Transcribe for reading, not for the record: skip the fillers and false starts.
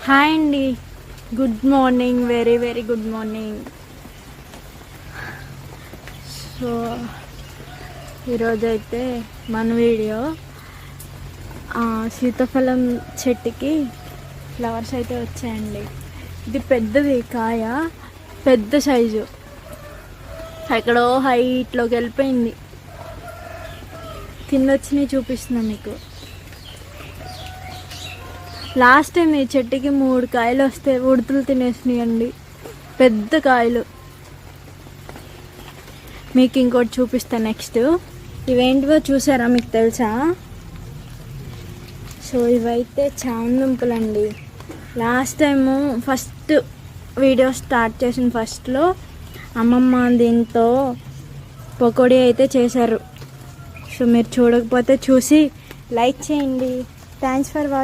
Hi అండి, good morning, very very good morning. So ఈరోజైతే మన వీడియో సీతాఫలం చెట్టుకి ఫ్లవర్స్ అయితే వచ్చాయండి. ఇది పెద్దది కాయ, పెద్ద సైజు, ఎక్కడో హైట్లోకి వెళ్ళిపోయింది. కింద వచ్చినాయి చూపిస్తున్నా మీకు. లాస్ట్ టైం ఈ చెట్టుకి 3 కాయలు వస్తే ఉడుతులు తినేసినాయండి, పెద్ద కాయలు. మీకు ఇంకోటి చూపిస్తాను నెక్స్ట్. ఇవేంటివో చూసారా, మీకు తెలుసా? సో ఇవైతే చామందుంపులండి. Last time first video start చేసిన ఫస్ట్లో అమ్మమ్మ దీంతో పకోడీ అయితే చేశారు. సో మీరు చూడకపోతే చూసి లైక్ చేయండి. Thanks for watching.